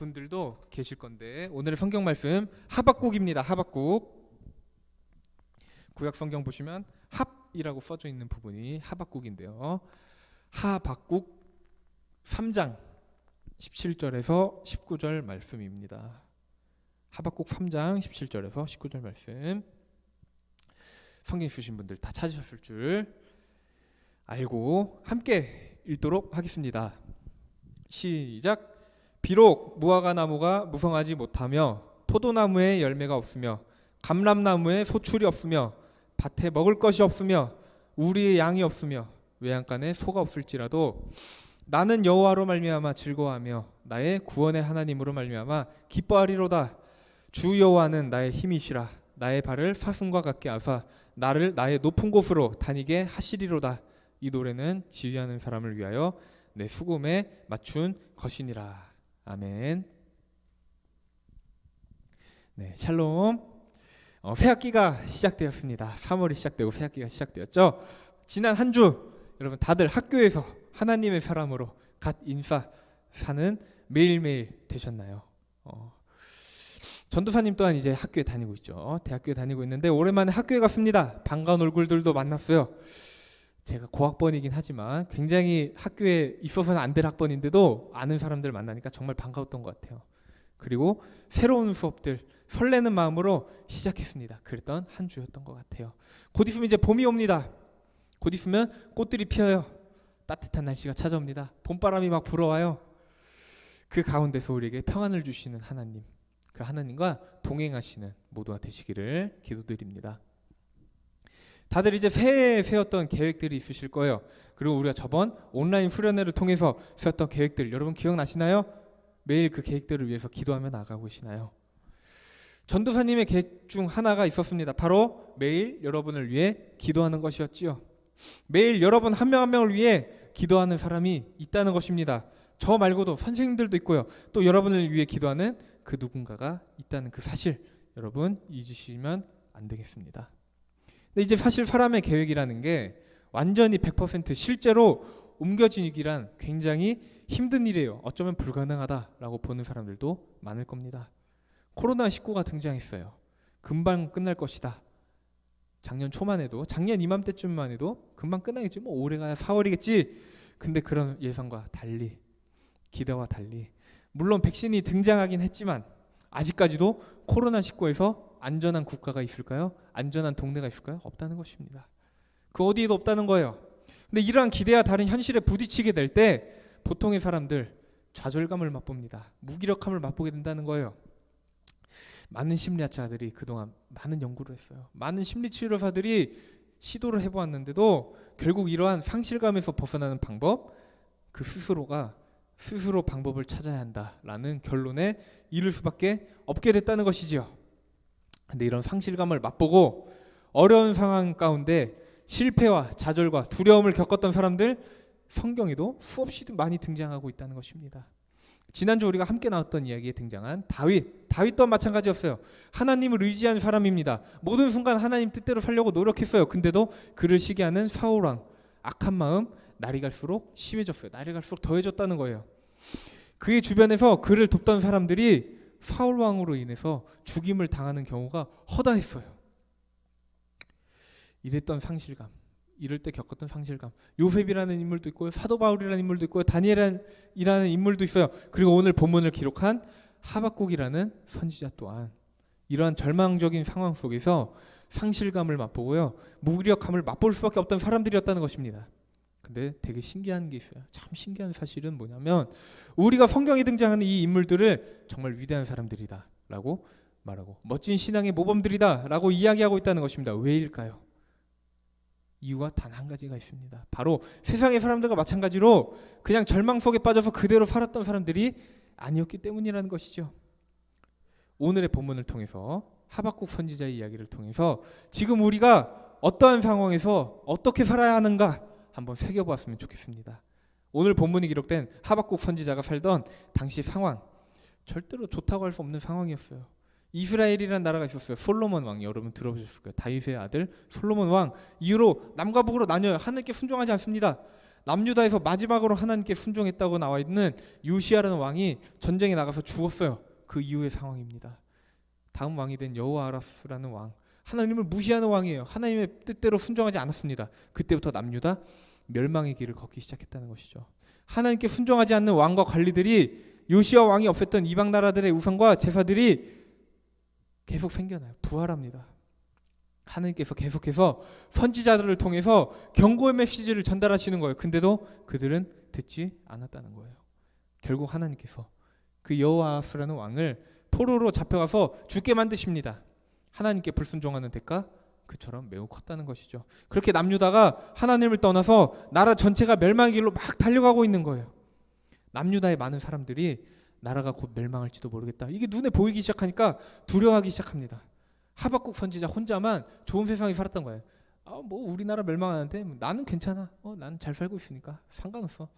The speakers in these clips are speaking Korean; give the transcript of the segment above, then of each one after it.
분들도 계실 건데 오늘의 성경 말씀 하박국입니다. 하박국. 구약 성경 보시면 합이라고 써져 있는 부분이 하박국인데요. 하박국 3장 17절에서 19절 말씀입니다. 하박국 3장 17절에서 19절 말씀. 성경 있으신 분들 다 찾으셨을 줄 알고 함께 읽도록 하겠습니다. 시작. 비록 무화과 나무가 무성하지 못하며 포도나무에 열매가 없으며 감람나무에 소출이 없으며 밭에 먹을 것이 없으며 우리의 양이 없으며 외양간에 소가 없을지라도 나는 여호와로 말미암아 즐거워하며 나의 구원의 하나님으로 말미암아 기뻐하리로다. 주 여호와는 나의 힘이시라. 나의 발을 사슴과 같게 하사 나를 나의 높은 곳으로 다니게 하시리로다. 이 노래는 지휘하는 사람을 위하여 내 수금에 맞춘 것이니라. 아멘. 네, 샬롬. 새학기가 시작되었습니다. 3월이 시작되고 새학기가 시작되었죠. 지난 한 주 여러분 다들 학교에서 하나님의 사람으로 갓 인사 사는 매일매일 되셨나요? 전도사님 또한 이제 학교에 다니고 있죠. 대학교에 다니고 있는데 오랜만에 학교에 갔습니다. 반가운 얼굴들도 만났어요. 제가 고학번이긴 하지만 굉장히 학교에 있어서는 안 될 학번인데도 아는 사람들 만나니까 정말 반가웠던 것 같아요. 그리고 새로운 수업들 설레는 마음으로 시작했습니다. 그랬던 한 주였던 것 같아요. 곧 있으면 이제 봄이 옵니다. 곧 있으면 꽃들이 피어요. 따뜻한 날씨가 찾아옵니다. 봄바람이 막 불어와요. 그 가운데서 우리에게 평안을 주시는 하나님, 그 하나님과 동행하시는 모두가 되시기를 기도드립니다. 다들 이제 새해에 세웠던 계획들이 있으실 거예요. 그리고 우리가 저번 온라인 수련회를 통해서 세웠던 계획들 여러분 기억나시나요? 매일 그 계획들을 위해서 기도하며 나가고 계시나요? 전도사님의 계획 중 하나가 있었습니다. 바로 매일 여러분을 위해 기도하는 것이었지요. 매일 여러분 한 명 한 명을 위해 기도하는 사람이 있다는 것입니다. 저 말고도 선생님들도 있고요. 또 여러분을 위해 기도하는 그 누군가가 있다는 그 사실 여러분 잊으시면 안 되겠습니다. 근데 이제 사실 사람의 계획이라는 게 완전히 100% 실제로 옮겨지기란 굉장히 힘든 일이에요. 어쩌면 불가능하다라고 보는 사람들도 많을 겁니다. 코로나19가 등장했어요. 금방 끝날 것이다. 작년 초만 해도 작년 이맘때쯤만 해도 금방 끝나겠지. 뭐 올해가 4월이겠지. 근데 그런 예상과 달리 기대와 달리 물론 백신이 등장하긴 했지만 아직까지도 코로나19에서 안전한 국가가 있을까요? 안전한 동네가 있을까요? 없다는 것입니다. 그 어디에도 없다는 거예요. 근데 이러한 기대와 다른 현실에 부딪히게 될 때 보통의 사람들 좌절감을 맛봅니다. 무기력함을 맛보게 된다는 거예요. 많은 심리학자들이 그동안 많은 연구를 했어요. 많은 심리치료사들이 시도를 해보았는데도 결국 이러한 상실감에서 벗어나는 방법, 그 스스로가 스스로 방법을 찾아야 한다라는 결론에 이를 수밖에 없게 됐다는 것이지요. 근데 이런 상실감을 맛보고 어려운 상황 가운데 실패와 좌절과 두려움을 겪었던 사람들 성경에도 수없이 많이 등장하고 있다는 것입니다. 지난주 우리가 함께 나왔던 이야기에 등장한 다윗 또한 마찬가지였어요. 하나님을 의지한 사람입니다. 모든 순간 하나님 뜻대로 살려고 노력했어요. 근데도 그를 시기하는 사울왕 악한 마음 날이 갈수록 심해졌어요. 날이 갈수록 더해졌다는 거예요. 그의 주변에서 그를 돕던 사람들이 사울왕으로 인해서 죽임을 당하는 경우가 허다했어요. 이랬던 상실감, 이럴 때 겪었던 상실감. 요셉이라는 인물도 있고요. 사도 바울이라는 인물도 있고요. 다니엘이라는 인물도 있어요. 그리고 오늘 본문을 기록한 하박국이라는 선지자 또한 이러한 절망적인 상황 속에서 상실감을 맛보고요. 무기력함을 맛볼 수밖에 없던 사람들이었다는 것입니다. 근데 되게 신기한 게 있어요. 참 신기한 사실은 뭐냐면 우리가 성경에 등장하는 이 인물들을 정말 위대한 사람들이다 라고 말하고 멋진 신앙의 모범들이다 라고 이야기하고 있다는 것입니다. 왜일까요? 이유가 단 한 가지가 있습니다. 바로 세상의 사람들과 마찬가지로 그냥 절망 속에 빠져서 그대로 살았던 사람들이 아니었기 때문이라는 것이죠. 오늘의 본문을 통해서 하박국 선지자의 이야기를 통해서 지금 우리가 어떠한 상황에서 어떻게 살아야 하는가 한번 새겨보았으면 좋겠습니다. 오늘 본문이 기록된 하박국 선지자가 살던 당시 상황 절대로 좋다고 할 수 없는 상황이었어요. 이스라엘이라는 나라가 있었어요. 솔로몬 왕 여러분 들어보셨을 거예요. 다윗의 아들 솔로몬 왕 이후로 남과 북으로 나뉘어요. 하늘께 순종하지 않습니다. 남유다에서 마지막으로 하나님께 순종했다고 나와 있는 요시야라는 왕이 전쟁에 나가서 죽었어요. 그 이후의 상황입니다. 다음 왕이 된 여호아하스라는 왕, 하나님을 무시하는 왕이에요. 하나님의 뜻대로 순종하지 않았습니다. 그때부터 남유다 멸망의 길을 걷기 시작했다는 것이죠. 하나님께 순종하지 않는 왕과 관리들이 요시야 왕이 없앴던 이방 나라들의 우상과 제사들이 계속 생겨나요. 부활합니다. 하나님께서 계속해서 선지자들을 통해서 경고의 메시지를 전달하시는 거예요. 근데도 그들은 듣지 않았다는 거예요. 결국 하나님께서 그 여호아하스라는 왕을 포로로 잡혀가서 죽게 만드십니다. 하나님께 불순종하는 대가 그처럼 매우 컸다는 것이죠. 그렇게 남유다가 하나님을 떠나서 나라 전체가 멸망의 길로 막 달려가고 있는 거예요. 남유다의 많은 사람들이 나라가 곧 멸망할지도 모르겠다. 이게 눈에 보이기 시작하니까 두려워하기 시작합니다. 하박국 선지자 혼자만 좋은 세상에 살았던 거예요. 뭐 우리나라 멸망하는데 나는 괜찮아. 나는 잘 살고 있으니까 상관없어.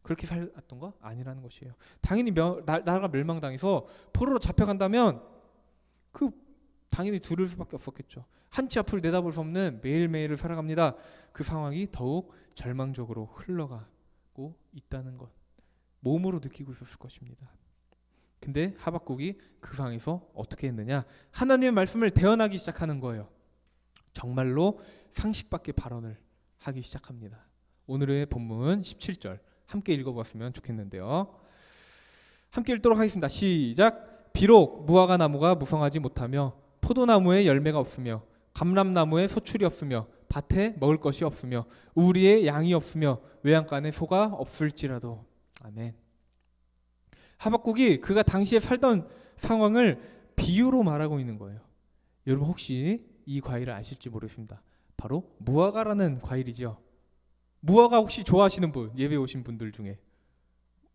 그렇게 살았던 거 아니라는 것이에요. 당연히 나라가 멸망당해서 포로로 잡혀간다면 그 당연히 두려울 수밖에 없었겠죠. 한치 앞을 내다볼 수 없는 매일매일을 살아갑니다. 그 상황이 더욱 절망적으로 흘러가고 있다는 것 몸으로 느끼고 있었을 것입니다. 근데 하박국이 그 상황에서 어떻게 했느냐? 하나님의 말씀을 대언하기 시작하는 거예요. 정말로 상식 밖의 발언을 하기 시작합니다. 오늘의 본문 17절 함께 읽어봤으면 좋겠는데요. 함께 읽도록 하겠습니다. 시작. 비록 무화과 나무가 무성하지 못하며 포도나무에 열매가 없으며 감람나무에 소출이 없으며 밭에 먹을 것이 없으며 우리의 양이 없으며 외양간에 소가 없을지라도. 아멘. 하박국이 그가 당시에 살던 상황을 비유로 말하고 있는 거예요. 여러분 혹시 이 과일을 아실지 모르겠습니다. 바로 무화과라는 과일이죠. 무화과 혹시 좋아하시는 분, 예배 오신 분들 중에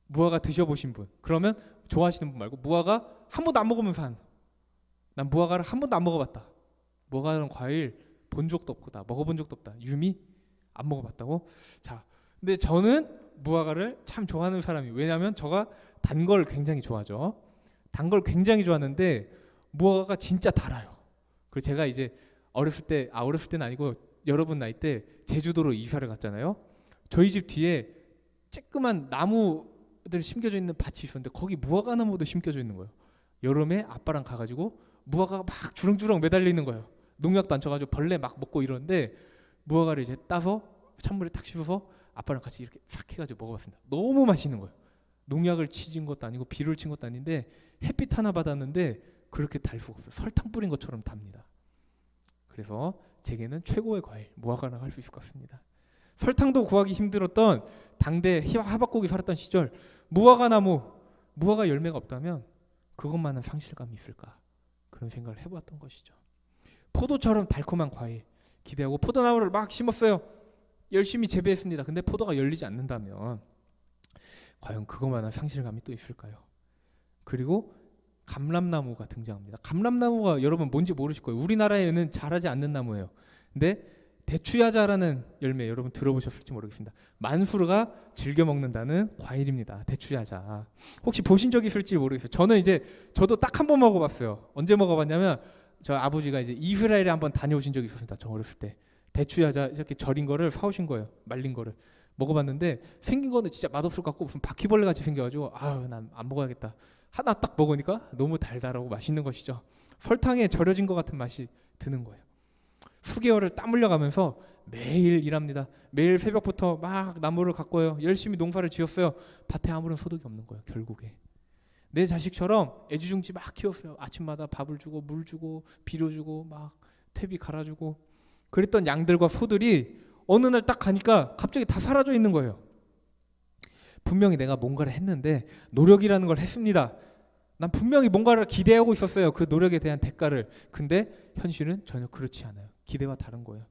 무화과 드셔보신 분, 그러면 좋아하시는 분 말고 무화과 한 번도 안 먹으면서 난 무화과를 한 번도 안 먹어봤다. 무화과라는 과일 본 적도 없고 다 먹어본 적도 없다. 유미 안 먹어봤다고? 자, 근데 저는 무화과를 참 좋아하는 사람이에요. 왜냐하면 제가 단 걸 굉장히 좋아하죠. 단 걸 굉장히 좋아하는데 무화과가 진짜 달아요. 그리고 제가 이제 어렸을 때는 아니고 여러분 나이 때 제주도로 이사를 갔잖아요. 저희 집 뒤에 쬐끄만 나무들 심겨져 있는 밭이 있었는데 거기 무화과 나무도 심겨져 있는 거예요. 여름에 아빠랑 가가지고 무화과가 막 주렁주렁 매달려 있는 거예요. 농약도 안 쳐가지고 벌레 막 먹고 이러는데 무화과를 이제 따서 찬물에 탁 씹어서 아빠랑 같이 이렇게 싹 해가지고 먹어봤습니다. 너무 맛있는 거예요. 농약을 치진 것도 아니고 비료를 친 것도 아닌데 햇빛 하나 받았는데 그렇게 달 수가 없어요. 설탕 뿌린 것처럼 답니다. 그래서 제게는 최고의 과일 무화과라고 할 수 있을 것 같습니다. 설탕도 구하기 힘들었던 당대 하박국이 살았던 시절 무화과 열매가 없다면 그것만한 상실감이 있을까? 그런 생각을 해봤던 것이죠. 포도처럼 달콤한 과일 기대하고 포도나무를 막 심었어요. 열심히 재배했습니다. 근데 포도가 열리지 않는다면 과연 그것만한 상실감이 또 있을까요? 그리고 감람나무가 등장합니다. 감람나무가 여러분 뭔지 모르실 거예요. 우리나라에는 자라지 않는 나무예요. 근데 대추야자라는 열매 여러분 들어보셨을지 모르겠습니다. 만수르가 즐겨 먹는다는 과일입니다. 대추야자. 혹시 보신 적 있을지 모르겠어요. 저도 딱 한 번 먹어봤어요. 언제 먹어봤냐면 저 아버지가 이제 이스라엘에 한번 다녀오신 적이 있었습니다. 저 어렸을 때. 대추야자 이렇게 절인 거를 사오신 거예요. 말린 거를. 먹어봤는데 생긴 거는 진짜 맛없을 것 같고 무슨 바퀴벌레 같이 생겨가지고 난 안 먹어야겠다. 하나 딱 먹으니까 너무 달달하고 맛있는 것이죠. 설탕에 절여진 것 같은 맛이 드는 거예요. 수개월을 땀 흘려가면서 매일 일합니다. 매일 새벽부터 막 나무를 가꿔요. 열심히 농사를 지었어요. 밭에 아무런 소득이 없는 거예요. 결국에 내 자식처럼 애지중지 막 키웠어요. 아침마다 밥을 주고 물 주고 비료 주고 막 퇴비 갈아주고 그랬던 양들과 소들이 어느 날 딱 가니까 갑자기 다 사라져 있는 거예요. 분명히 내가 뭔가를 했는데 노력이라는 걸 했습니다. 난 분명히 뭔가를 기대하고 있었어요. 그 노력에 대한 대가를. 근데 현실은 전혀 그렇지 않아요. 기대와 다른 거예요.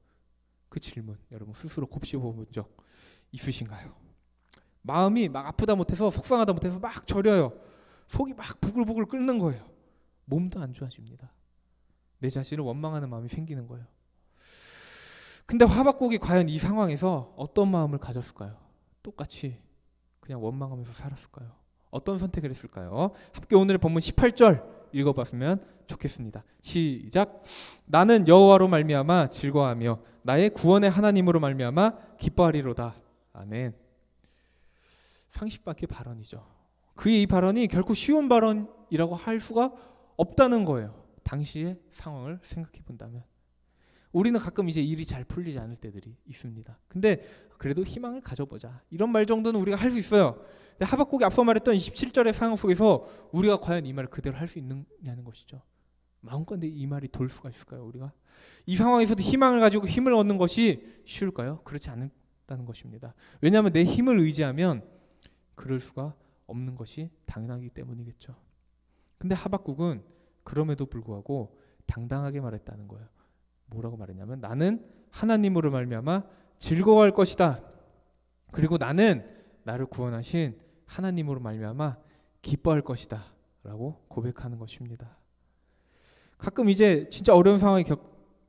그 질문 여러분 스스로 곱씹어본 적 있으신가요? 마음이 막 아프다 못해서 속상하다 못해서 막 저려요. 속이 막 부글부글 끓는 거예요. 몸도 안 좋아집니다. 내 자신을 원망하는 마음이 생기는 거예요. 근데 하박국이 과연 이 상황에서 어떤 마음을 가졌을까요? 똑같이 그냥 원망하면서 살았을까요? 어떤 선택을 했을까요? 함께 오늘의 본문 18절 읽어봤으면 좋겠습니다. 시작. 나는 여호와로 말미암아 즐거워하며 나의 구원의 하나님으로 말미암아 기뻐하리로다. 아멘. 상식밖의 발언이죠. 그의 이 발언이 결코 쉬운 발언이라고 할 수가 없다는 거예요. 당시의 상황을 생각해 본다면. 우리는 가끔 이제 일이 잘 풀리지 않을 때들이 있습니다. 근데 그래도 희망을 가져보자. 이런 말 정도는 우리가 할 수 있어요. 근데 하박국이 앞서 말했던 27절의 상황 속에서 우리가 과연 이 말을 그대로 할 수 있느냐는 것이죠. 마음껏 이 말이 돌 수가 있을까요? 우리가 이 상황에서도 희망을 가지고 힘을 얻는 것이 쉬울까요? 그렇지 않다는 것입니다. 왜냐하면 내 힘을 의지하면 그럴 수가 없는 것이 당연하기 때문이겠죠. 근데 하박국은 그럼에도 불구하고 당당하게 말했다는 거예요. 뭐라고 말했냐면 나는 하나님으로 말미암아 즐거워할 것이다. 그리고 나는 나를 구원하신 하나님으로 말미암아 기뻐할 것이다 라고 고백하는 것입니다. 가끔 이제 진짜 어려운 상황이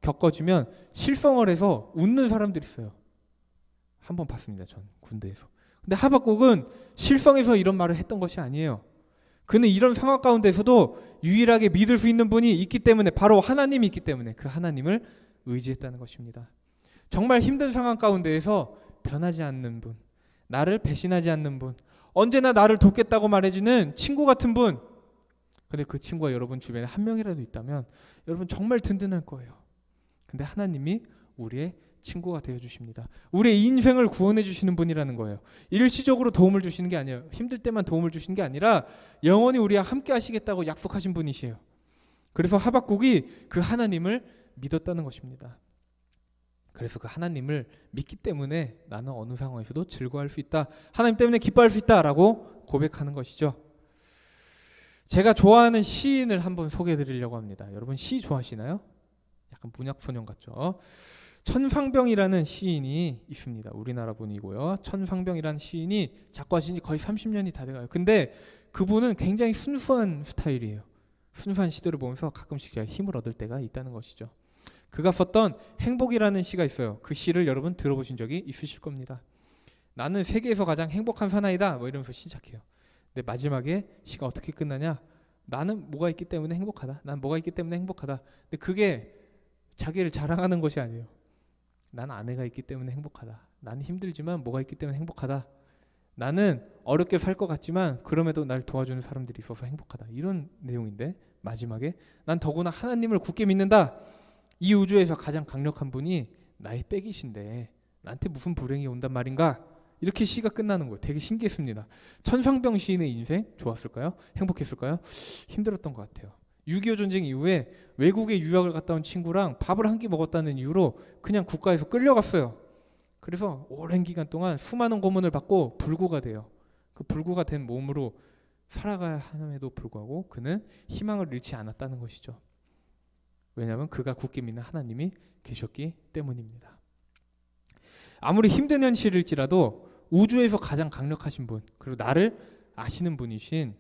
겪어지면 실성을 해서 웃는 사람들이 있어요. 한번 봤습니다. 전 군대에서. 근데 하박국은 실성해서 이런 말을 했던 것이 아니에요. 그는 이런 상황 가운데서도 유일하게 믿을 수 있는 분이 있기 때문에, 바로 하나님이 있기 때문에 그 하나님을 의지했다는 것입니다. 정말 힘든 상황 가운데에서 변하지 않는 분, 나를 배신하지 않는 분, 언제나 나를 돕겠다고 말해주는 친구 같은 분. 근데 그 친구가 여러분 주변에 한 명이라도 있다면 여러분 정말 든든할 거예요. 근데 하나님이 우리의 친구가 되어주십니다. 우리의 인생을 구원해 주시는 분이라는 거예요. 일시적으로 도움을 주시는 게 아니에요. 힘들 때만 도움을 주시는 게 아니라 영원히 우리와 함께 하시겠다고 약속하신 분이시에요. 그래서 하박국이 그 하나님을 믿었다는 것입니다. 그래서 그 하나님을 믿기 때문에 나는 어느 상황에서도 즐거워할 수 있다. 하나님 때문에 기뻐할 수 있다라고 고백하는 것이죠. 제가 좋아하는 시인을 한번 소개해 드리려고 합니다. 여러분 시 좋아하시나요? 약간 문학소년 같죠? 천상병이라는 시인이 있습니다. 우리나라 분이고요. 천상병이라는 시인이 작곡하신 지 거의 30년이 다 돼가요. 근데 그분은 굉장히 순수한 스타일이에요. 순수한 시들을 보면서 가끔씩 제가 힘을 얻을 때가 있다는 것이죠. 그가 썼던 행복이라는 시가 있어요. 그 시를 여러분 들어보신 적이 있으실 겁니다. 나는 세계에서 가장 행복한 사나이다 뭐 이러면서 시작해요. 근데 마지막에 시가 어떻게 끝나냐? 나는 뭐가 있기 때문에 행복하다. 난 뭐가 있기 때문에 행복하다. 근데 그게 자기를 자랑하는 것이 아니에요. 난 아내가 있기 때문에 행복하다. 나는 힘들지만 뭐가 있기 때문에 행복하다. 나는 어렵게 살 것 같지만 그럼에도 날 도와주는 사람들이 있어서 행복하다. 이런 내용인데 마지막에 난 더구나 하나님을 굳게 믿는다. 이 우주에서 가장 강력한 분이 나의 백이신데 나한테 무슨 불행이 온단 말인가? 이렇게 시가 끝나는 거예요. 되게 신기했습니다. 천상병 시인의 인생 좋았을까요? 행복했을까요? 힘들었던 것 같아요. 6.25 전쟁 이후에 외국에 유학을 갔다 온 친구랑 밥을 한 끼 먹었다는 이유로 그냥 국가에서 끌려갔어요. 그래서 오랜 기간 동안 수많은 고문을 받고 불구가 돼요. 그 불구가 된 몸으로 살아가야 함에도 불구하고 그는 희망을 잃지 않았다는 것이죠. 왜냐하면 그가 굳게 믿는 하나님이 계셨기 때문입니다. 아무리 힘든 현실일지라도 우주에서 가장 강력하신 분, 그리고 나를 아시는 분이신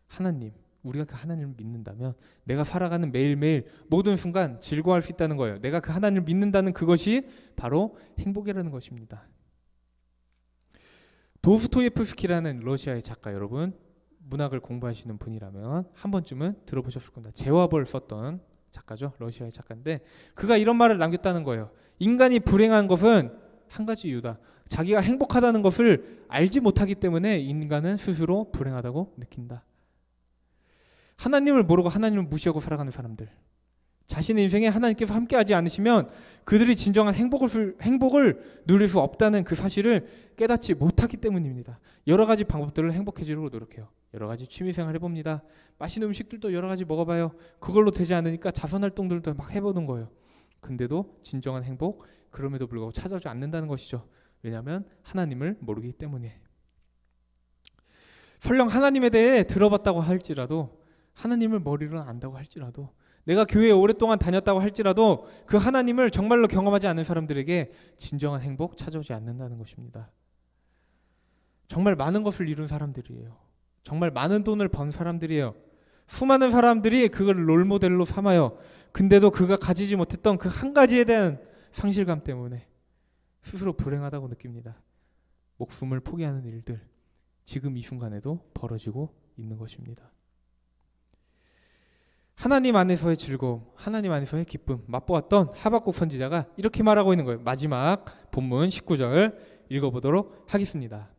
하나님, 우리가 그 하나님을 믿는다면 내가 살아가는 매일매일 모든 순간 즐거워할 수 있다는 거예요. 내가 그 하나님을 믿는다는 그것이 바로 행복이라는 것입니다. 도스토예프스키라는 러시아의 작가, 여러분 문학을 공부하시는 분이라면 한 번쯤은 들어보셨을 겁니다. 제와벌 썼던 작가죠. 러시아의 작가인데 그가 이런 말을 남겼다는 거예요. 인간이 불행한 것은 한 가지 이유다. 자기가 행복하다는 것을 알지 못하기 때문에 인간은 스스로 불행하다고 느낀다. 하나님을 모르고 하나님을 무시하고 살아가는 사람들, 자신의 인생에 하나님께서 함께하지 않으시면 그들이 진정한 행복을 누릴 수 없다는 그 사실을 깨닫지 못하기 때문입니다. 여러 가지 방법들을 행복해지려고 노력해요. 여러 가지 취미생활 해봅니다. 맛있는 음식들도 여러 가지 먹어봐요. 그걸로 되지 않으니까 자선활동들도 막 해보는 거예요. 근데도 진정한 행복, 그럼에도 불구하고 찾아오지 않는다는 것이죠. 왜냐하면 하나님을 모르기 때문에. 설령 하나님에 대해 들어봤다고 할지라도, 하나님을 머리로 안다고 할지라도, 내가 교회에 오랫동안 다녔다고 할지라도 그 하나님을 정말로 경험하지 않는 사람들에게 진정한 행복 찾아오지 않는다는 것입니다. 정말 많은 것을 이룬 사람들이에요. 정말 많은 돈을 번 사람들이에요. 수많은 사람들이 그걸 롤모델로 삼아요. 근데도 그가 가지지 못했던 그 한 가지에 대한 상실감 때문에 스스로 불행하다고 느낍니다. 목숨을 포기하는 일들, 지금 이 순간에도 벌어지고 있는 것입니다. 하나님 안에서의 즐거움, 하나님 안에서의 기쁨 맛보았던 하박국 선지자가 이렇게 말하고 있는 거예요. 마지막 본문 19절 읽어보도록 하겠습니다.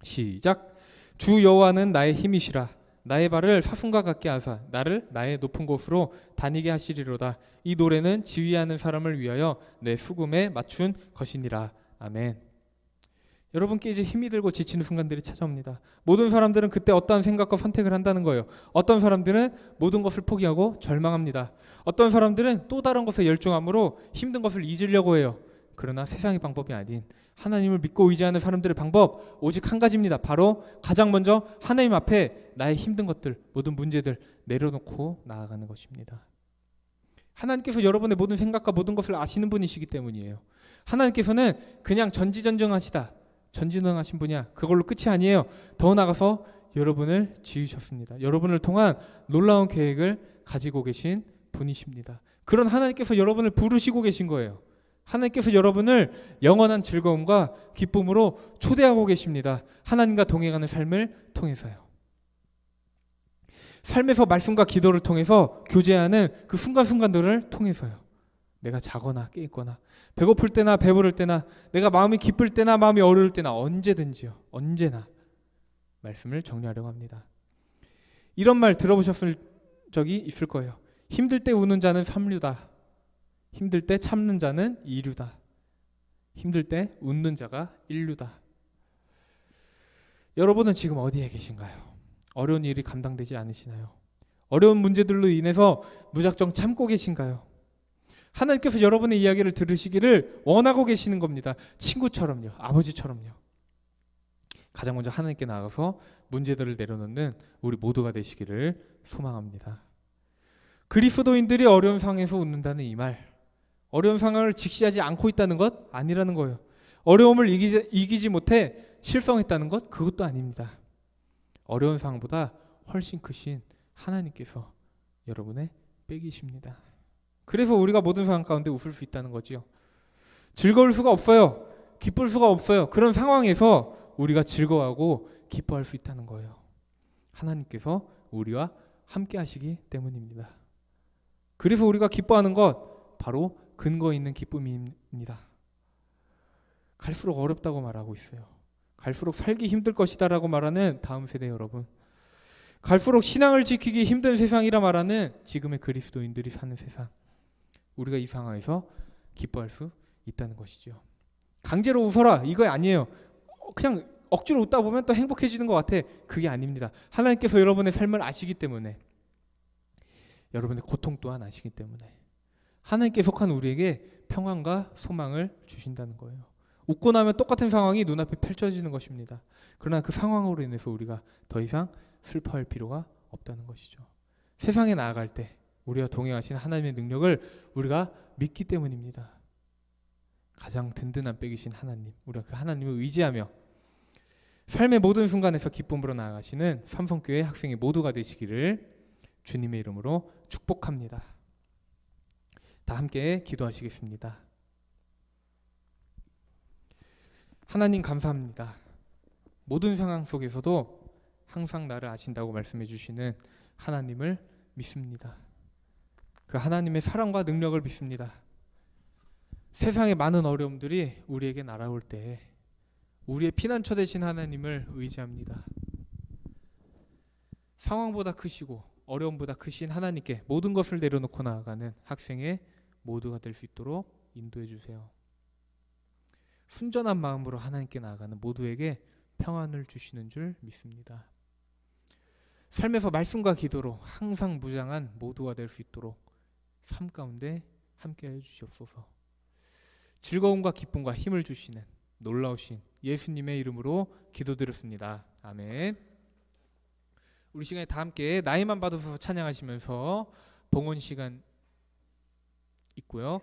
시작. 주 여호와는 나의 힘이시라. 나의 발을 사슴과 같게 하사 나를 나의 높은 곳으로 다니게 하시리로다. 이 노래는 지휘하는 사람을 위하여 내 수금에 맞춘 것이니라. 아멘. 여러분께 이제 힘이 들고 지치는 순간들이 찾아옵니다. 모든 사람들은 그때 어떠한 생각과 선택을 한다는 거예요. 어떤 사람들은 모든 것을 포기하고 절망합니다. 어떤 사람들은 또 다른 것에 열중함으로 힘든 것을 잊으려고 해요. 그러나 세상의 방법이 아닌 하나님을 믿고 의지하는 사람들의 방법 오직 한 가지입니다. 바로 가장 먼저 하나님 앞에 나의 힘든 것들, 모든 문제들 내려놓고 나아가는 것입니다. 하나님께서 여러분의 모든 생각과 모든 것을 아시는 분이시기 때문이에요. 하나님께서는 그냥 전지전능하시다, 전지전능하신 분이야, 그걸로 끝이 아니에요. 더 나아가서 여러분을 지으셨습니다. 여러분을 통한 놀라운 계획을 가지고 계신 분이십니다. 그런 하나님께서 여러분을 부르시고 계신 거예요. 하나님께서 여러분을 영원한 즐거움과 기쁨으로 초대하고 계십니다. 하나님과 동행하는 삶을 통해서요. 삶에서 말씀과 기도를 통해서 교제하는 그 순간순간들을 통해서요. 내가 자거나 깨 있거나 배고플 때나 배부를 때나 내가 마음이 기쁠 때나 마음이 어려울 때나 언제든지요. 언제나 말씀을 정리하려고 합니다. 이런 말 들어보셨을 적이 있을 거예요. 힘들 때 우는 자는 삼류다. 힘들 때 참는 자는 이류다. 힘들 때 웃는 자가 인류다. 여러분은 지금 어디에 계신가요? 어려운 일이 감당되지 않으시나요? 어려운 문제들로 인해서 무작정 참고 계신가요? 하나님께서 여러분의 이야기를 들으시기를 원하고 계시는 겁니다. 친구처럼요. 아버지처럼요. 가장 먼저 하나님께 나가서 문제들을 내려놓는 우리 모두가 되시기를 소망합니다. 그리스도인들이 어려운 상황에서 웃는다는 이 말, 어려운 상황을 직시하지 않고 있다는 것 아니라는 거예요. 어려움을 이기지 못해 실성했다는 것 그것도 아닙니다. 어려운 상황보다 훨씬 크신 하나님께서 여러분의 백이십니다. 그래서 우리가 모든 상황 가운데 웃을 수 있다는 거지요. 즐거울 수가 없어요. 기쁠 수가 없어요. 그런 상황에서 우리가 즐거워하고 기뻐할 수 있다는 거예요. 하나님께서 우리와 함께 하시기 때문입니다. 그래서 우리가 기뻐하는 것 바로 근거 있는 기쁨입니다. 갈수록 어렵다고 말하고 있어요. 갈수록 살기 힘들 것이다라고 말하는 다음 세대 여러분, 갈수록 신앙을 지키기 힘든 세상이라 말하는 지금의 그리스도인들이 사는 세상, 우리가 이 상황에서 기뻐할 수 있다는 것이죠. 강제로 웃어라 이거 아니에요. 그냥 억지로 웃다 보면 또 행복해지는 것 같아. 그게 아닙니다. 하나님께서 여러분의 삶을 아시기 때문에, 여러분의 고통 또한 아시기 때문에 하나님께 속한 우리에게 평안과 소망을 주신다는 거예요. 웃고 나면 똑같은 상황이 눈앞에 펼쳐지는 것입니다. 그러나 그 상황으로 인해서 우리가 더 이상 슬퍼할 필요가 없다는 것이죠. 세상에 나아갈 때 우리와 동행하신 하나님의 능력을 우리가 믿기 때문입니다. 가장 든든한 백이신 하나님, 우리가 그 하나님을 의지하며 삶의 모든 순간에서 기쁨으로 나아가시는 삼성교회 학생이 모두가 되시기를 주님의 이름으로 축복합니다. 다 함께 기도하시겠습니다. 하나님 감사합니다. 모든 상황 속에서도 항상 나를 아신다고 말씀해 주시는 하나님을 믿습니다. 그 하나님의 사랑과 능력을 믿습니다. 세상의 많은 어려움들이 우리에게 날아올 때 우리의 피난처 되신 하나님을 의지합니다. 상황보다 크시고 어려움보다 크신 하나님께 모든 것을 내려놓고 나아가는 학생의 모두가 될 수 있도록 인도해 주세요. 순전한 마음으로 하나님께 나아가는 모두에게 평안을 주시는 줄 믿습니다. 삶에서 말씀과 기도로 항상 무장한 모두가 될 수 있도록 삶 가운데 함께 해주시옵소서. 즐거움과 기쁨과 힘을 주시는 놀라우신 예수님의 이름으로 기도드렸습니다. 아멘. 우리 시간에 다 함께 나이만 받으셔서 찬양하시면서 봉헌 시간 있고요.